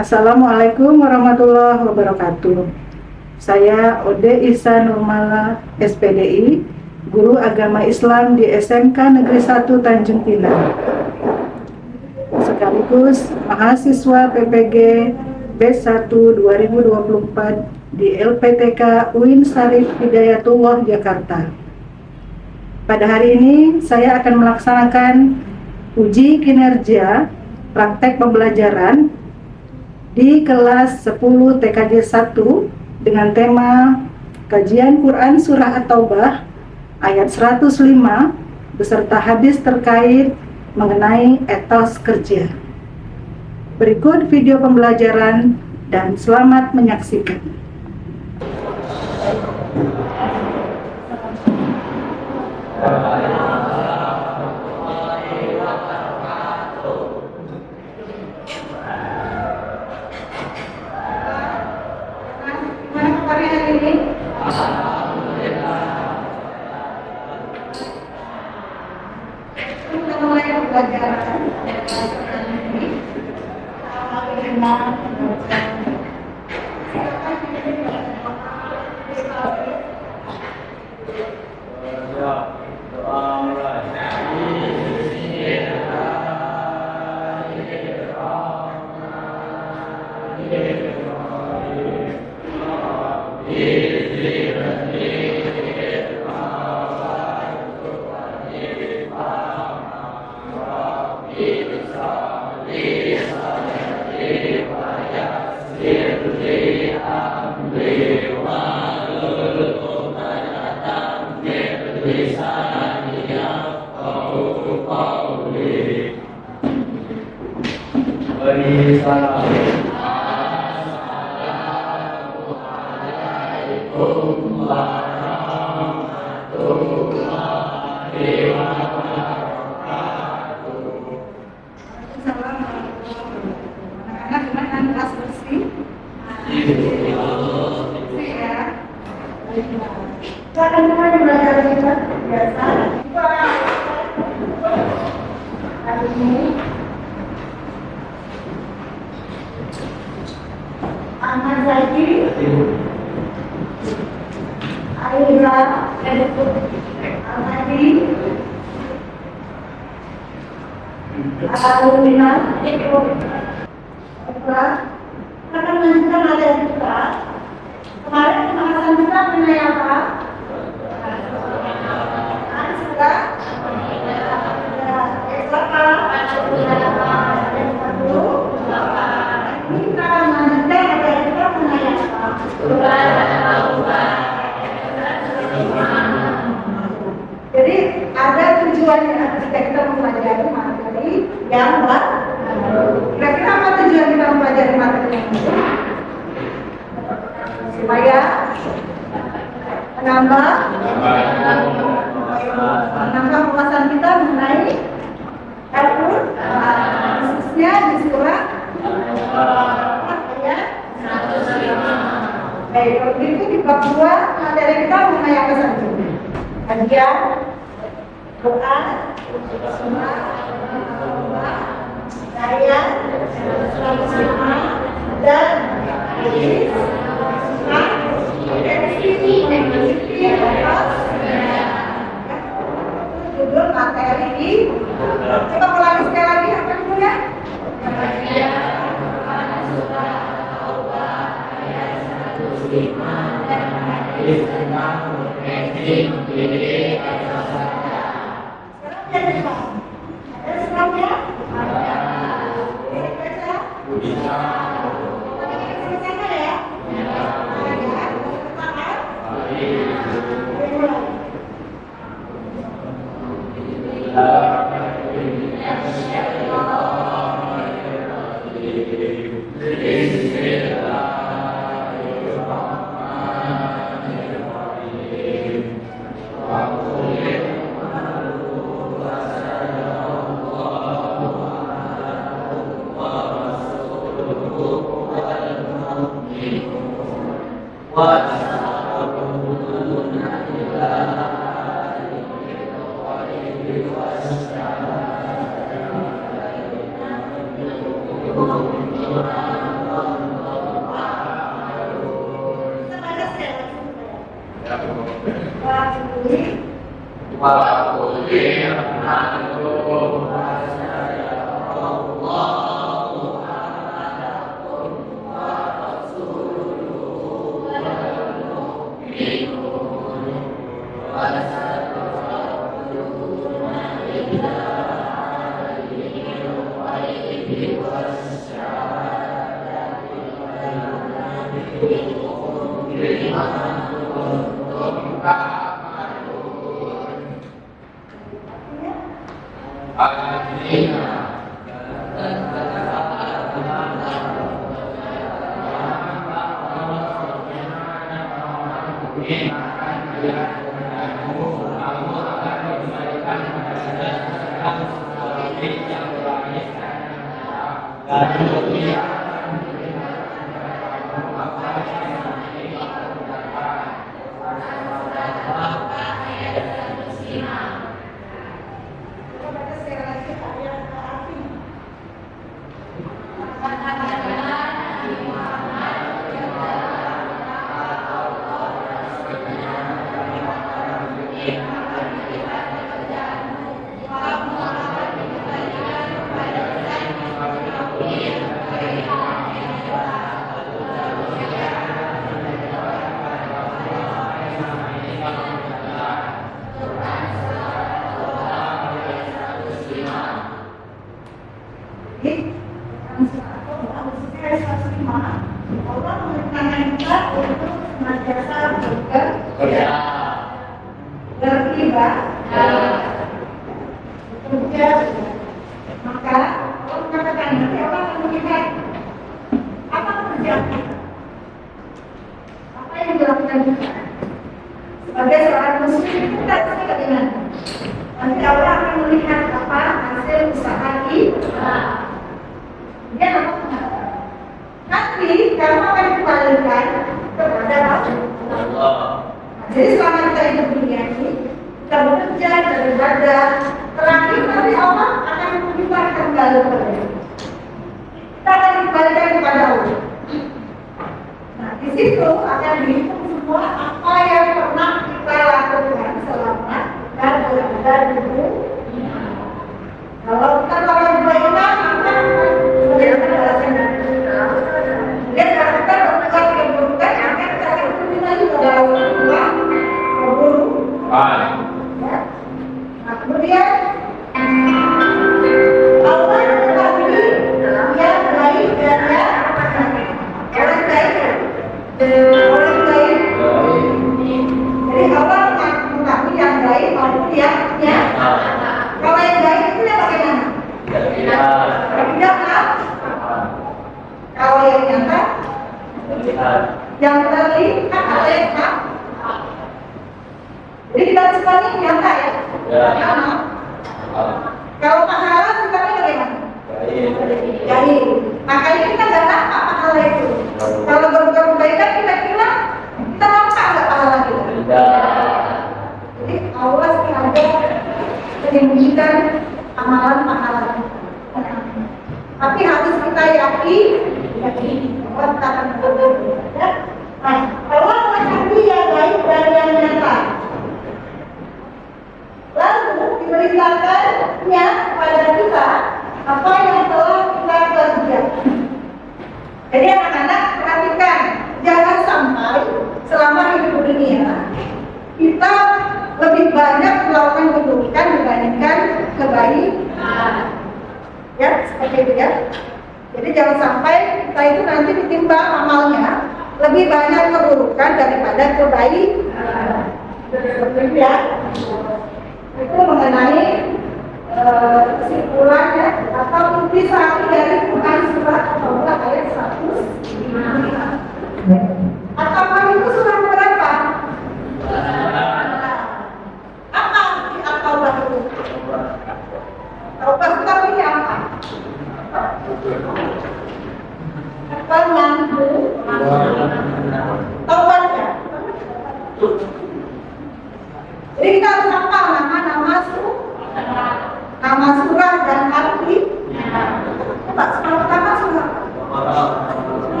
Assalamualaikum warahmatullahi wabarakatuh. Saya Ode Isa Nurmala, SPDI, Guru Agama Islam di SMK Negeri 1 Tanjung Pinang. Sekaligus mahasiswa PPG B1 2024 di LPTK UIN Syarif Hidayatullah Jakarta. Pada hari ini saya akan melaksanakan uji kinerja praktek pembelajaran di kelas 10 TKJ 1 dengan tema Kajian Quran Surah At-Taubah ayat 105 beserta hadis terkait mengenai etos kerja. Berikut video pembelajaran dan selamat menyaksikan. Silakan semuanya belajar dengan biasa. Hari ini Ahmad Zaki, Aira, Ahmadi, Aluna, akan melanjutkan materi kita. Kemarin pembahasan kita mengenai apa? Ini kita akan melanjutkan materi kita mengenai apa? Jadi ada tujuan ketika kita mempelajari materi yang baru. Kira-kira apa tujuan kita mempelajari materi yang baru? Supaya menambah wawasan kita mengenai Al-Quran, khususnya di surah ayat 105. Baik, kalau begitu di bab 2 materi kita mengenai apa saja? Kajian Quran, surah ayat 105 dan hadis. Judul materi ini. Coba ulangi sekali lagi apa judulnya?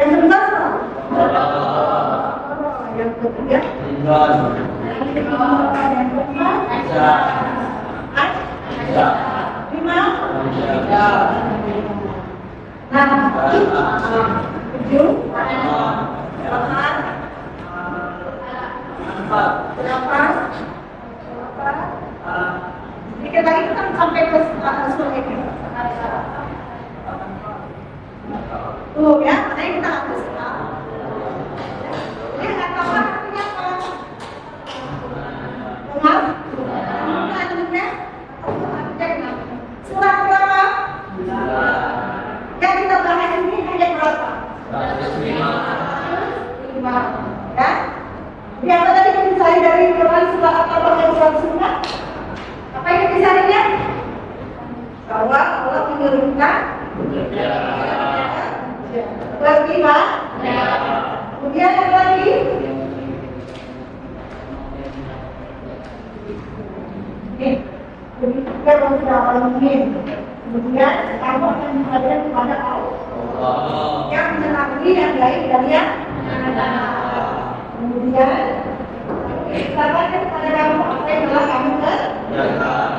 Yang kedua Dikit lagi kita sampai ke sungai. Tuh ya, makanya kita hapus. Ini nggak tahu artinya apa. Maaf. Artinya surah berapa? Yang kita bahas ini ayat berapa? 5. Ya. Biasa tadi kita cari dari Quran surah apa yang surah? Apa yang dicarinya? Bahwa Allah menurunkan beriman. Kemudian apa lagi? Kita kemudian kamu akan menghadirkan kepada Allah yang mengetahui yang baik dan yang kemudian katakan kepada kamu apa yang telah kamu kerjakan.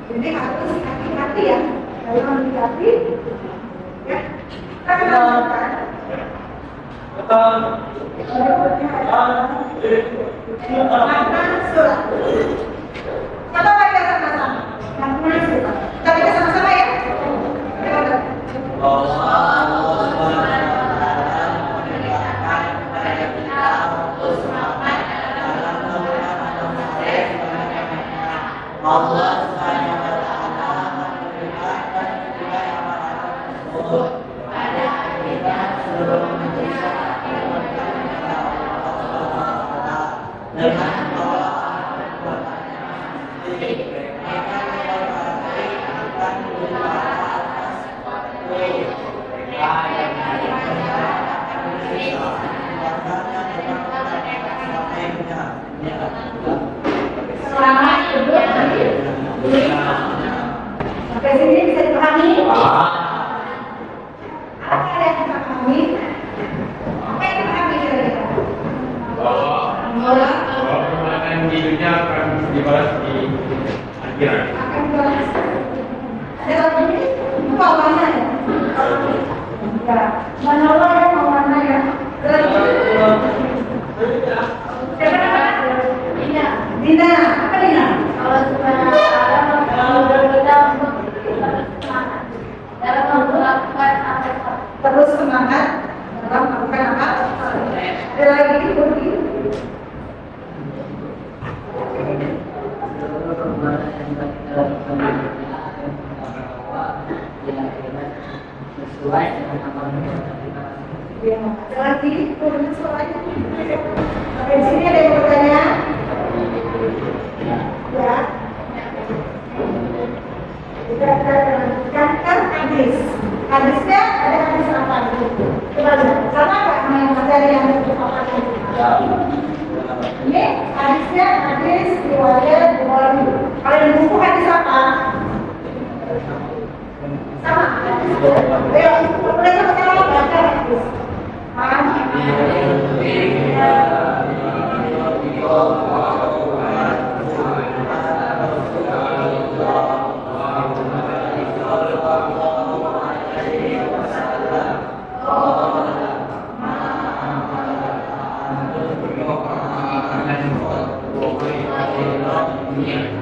Jadi harus hati-hati ya dalam mendekati ya. Kita kenalkan makna surat. Coba baca sama-sama makna surat. Kita baca sama-sama ya. Selamat duduk sampai sini bisa dipahami? Apa yang kita pahami? Apa yang dipahami kira-kira? Bahwa perbuatan di dunia akan dibalas di akhirat. Akan dibalas. Ada lagi? Lupa mana ya? Ya, mana Allah yang mau mana ya? Siapa nama? Dina. Dina, apa Dina? Allah Subhanahu wa Ta'ala mengundang kita untuk semangat dalam melakukan apa? Terus semangat dalam melakukan apa? Ada lagi Budi. Sesuai dengan amalnya. Ya, ada lagi Budi soalnya. Oke, di sini ada yang bertanya. Ya. Kita lanjutkan ke hadis. Hadisnya ada hadis apa itu? Coba lihat. Sama nggak sama yang materi yang dipaparkan? Ini hadisnya hadis riwayat Bukhari. Kalau di buku hadis apa? Sama. Ayo, mulai sama-sama baca hadis. Paham? Bismillah.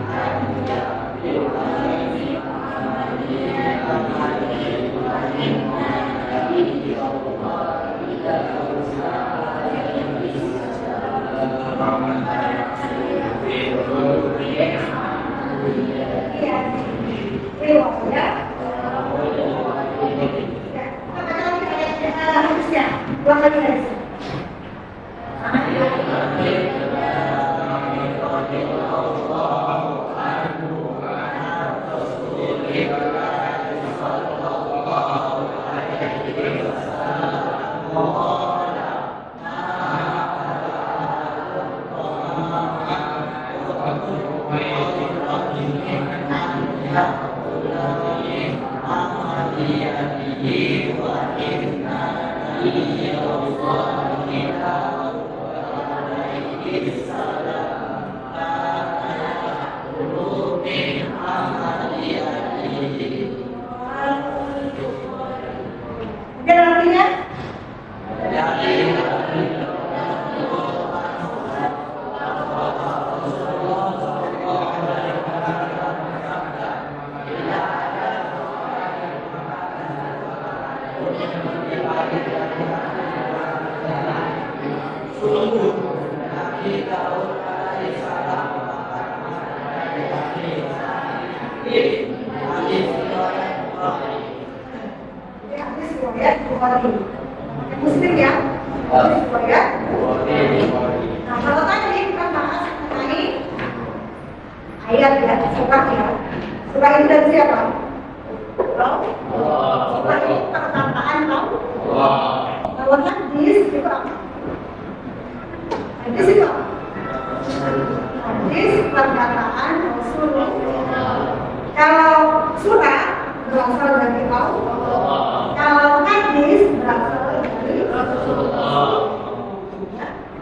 Hadis riwayat Bukhari. Muslim ya. Hadis riwayat. Nah, kalau tadi kita bahas mengenai ayat ya, surah ya. Surah ini dari siapa? Surah ini perkataan Allah. Kalau hadis itu apa? Hadis itu apa? Hadis perkataan Rasulullah. Kalau surah berasal dari Allah. Kalau hadis berasal dari Rasulullah.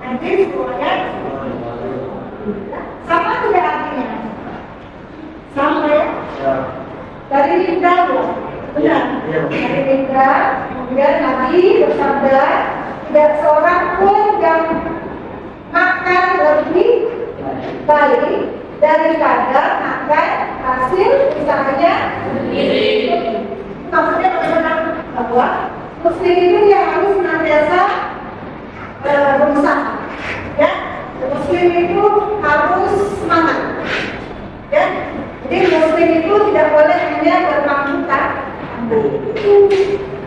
Hadis riwayat sama tidak artinya? Sama ya? Dari lidah, benar? Dari lidah, kemudian Nabi bersabda, tidak seorang pun yang makan lebih baik daripada makan hasil usahanya sendiri. Maksudnya bagaimana? Bahwa Muslim itu yang harus senantiasa berusaha, ya. Muslim itu harus semangat, ya. Jadi Muslim itu tidak boleh hanya berpangkutan,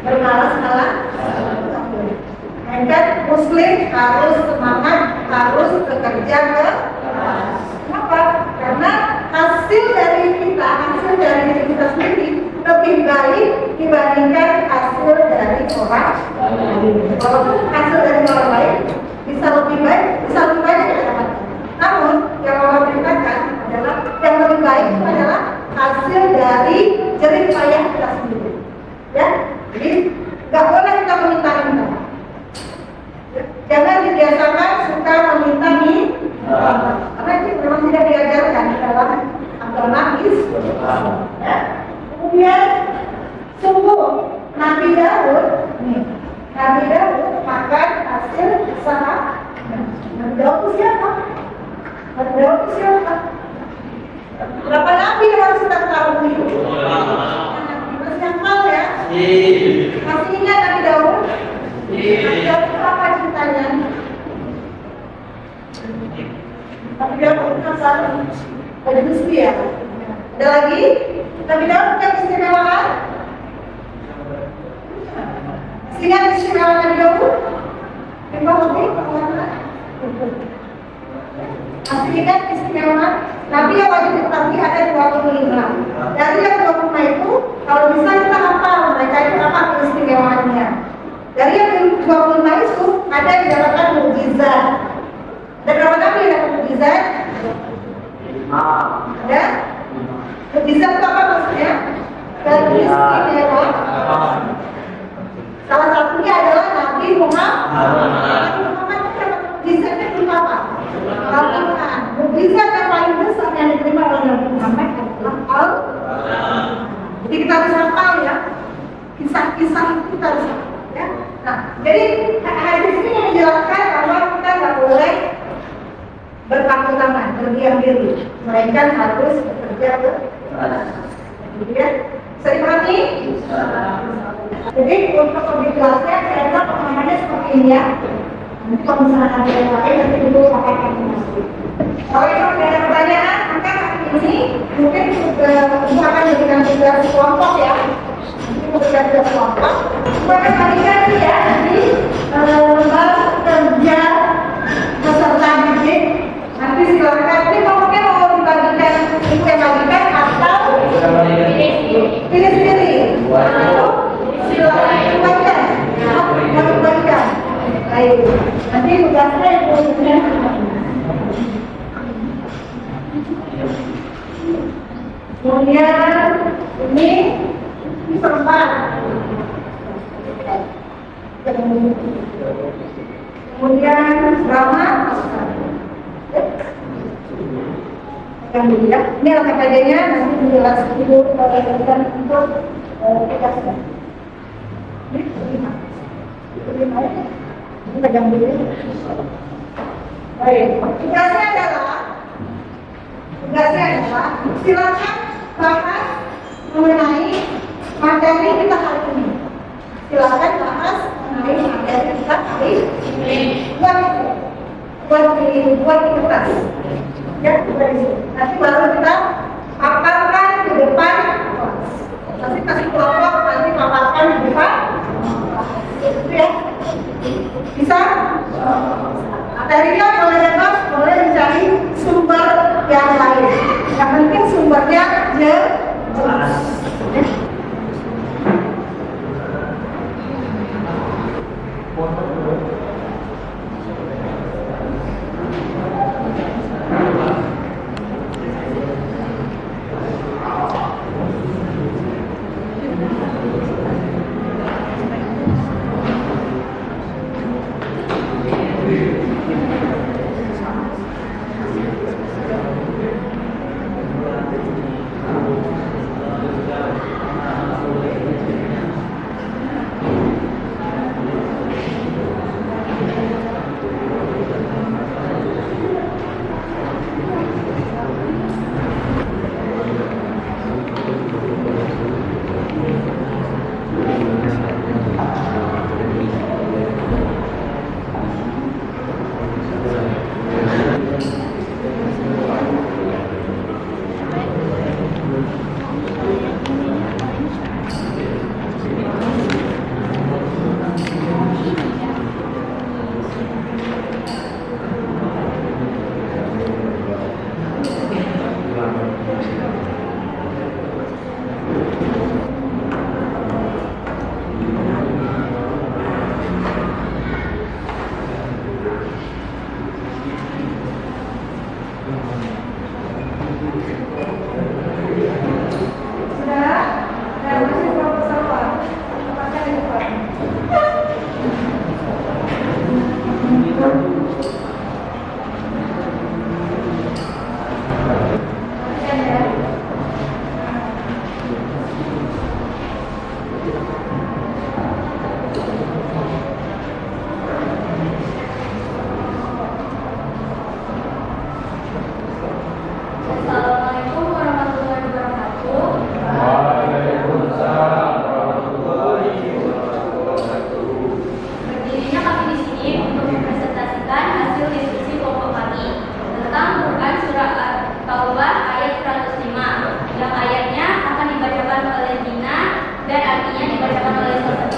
bermalas-malas. Dan Muslim harus semangat, harus bekerja keras. Kenapa? Karena hasil dari kita, hasil dari diri kita sendiri lebih baik dibandingkan hasil dari orang lain. Walaupun hasil dari orang lain bisa lebih baik kita dapatkan. Namun yang Allah perintahkan adalah yang lebih baik adalah hasil dari jerih payah kita sendiri. Ya, jadi nggak boleh kita meminta-minta. Jangan dibiasakan suka meminta-minta, karena itu memang tidak diajarkan dalam agama Islam. Ya. Kemudian sungguh Nabi Daud makan hasil usaha. Nabi Daud itu siapa? Berapa nabi yang harus kita ketahui? Masih hafal ya? Masih ingat Nabi Daud? Nabi Daud itu apa ceritanya? Nabi Daud itu ada Gusti ya? Ada lagi? Nabi Daud punya keistimewaan? Masih ingat keistimewaan Nabi Daud? Masih ingat keistimewaan? Nabi yang wajib diketahui ada 25. Dari yang 25 itu, kalau bisa kita hafal mereka itu apa keistimewaannya. Dari yang 25 itu ada yang didapatkan mukjizat. Dan berapa nabi yang dapat mukjizat? Ada? Mukjizat itu apa maksudnya? Keistimewaan. Salah satunya adalah Nabi Muhammad. Nabi Muhammad itu dapat mukjizatnya berupa apa? Al-Quran. Mukjizat yang paling besar yang diterima oleh Nabi Muhammad adalah Al-Quran. Jadi kita harus hafal ya, kisah-kisah itu kita harus hafal ya. Nah, jadi hadis ini menjelaskan bahwa kita nggak boleh berpangku tangan, berdiam diri, melainkan harus bekerja keras. Kemudian bisa dipahami? Jadi untuk lebih jelasnya, saya pemahamannya seperti ini ya. Nanti kalau misalnya ada yang lain, nanti dulu akan kami masuk. Kalau itu ada pertanyaan, maka ini mungkin akan memberikan tugas kelompok ya. Nanti memberikan tugas kelompok. Supaya kalian ya di lembaga kerja peserta didik. Nanti silakan. Ini mungkin mau dibagikan, ibu yang bagikan atau pilih sendiri. Silakan dibagikan. Mau dibagikan. Baik. Nanti tugasnya yang kemudian kemudian ini perempat. Kemudian drama yang dilihat ini LKPD-nya nanti menjelaskan dulu bagaimana untuk tugasnya. Ini terima ya. Ini pegang dulu. Baik, tugasnya adalah silakan bahas mengenai materi kita hari ini. Silakan bahas mengenai materi kita hari ini. buat di kertas. Ya, dari situ. Nanti baru kita paparkan di depan kelas. Nanti kasih kelompok, nanti paparkan di depan. Itu ya. Bisa? Materinya boleh bebas, boleh mencari sumber yang lain. Yang penting sumbernya jelas. Assalamualaikum warahmatullahi wabarakatuh. Waalaikumsalam warahmatullahi wabarakatuh. Berdirinya kami di sini untuk mempresentasikan hasil diskusi kelompok kami tentang Quran surah At-Taubah ayat 105, yang ayatnya akan dibacakan oleh Dina dan artinya dibacakan oleh Sofia.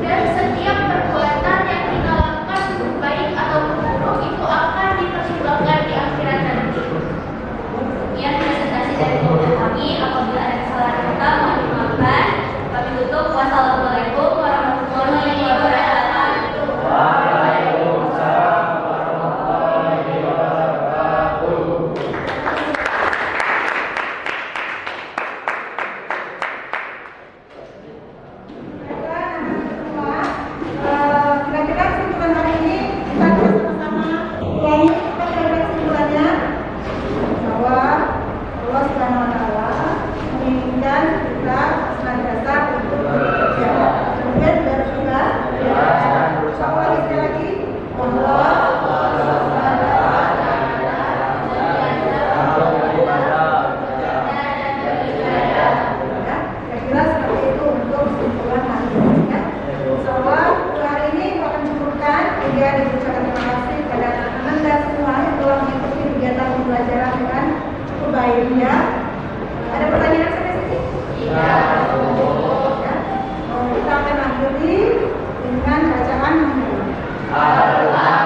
Dan setiap perbuatan yang kita lakukan baik atau buruk itu akan dipertimbangkan di akhirat nanti. Sekian presentasi dari kelompok kami. Apabila ada kesalahan kata mohon dimaafkan. Kami tutup. Wassalamualaikum warahmatullahi wabarakatuh. Waalaikumsalam warahmatullahi wabarakatuh. ikuti dengan bacaan mengenai. Al-Quran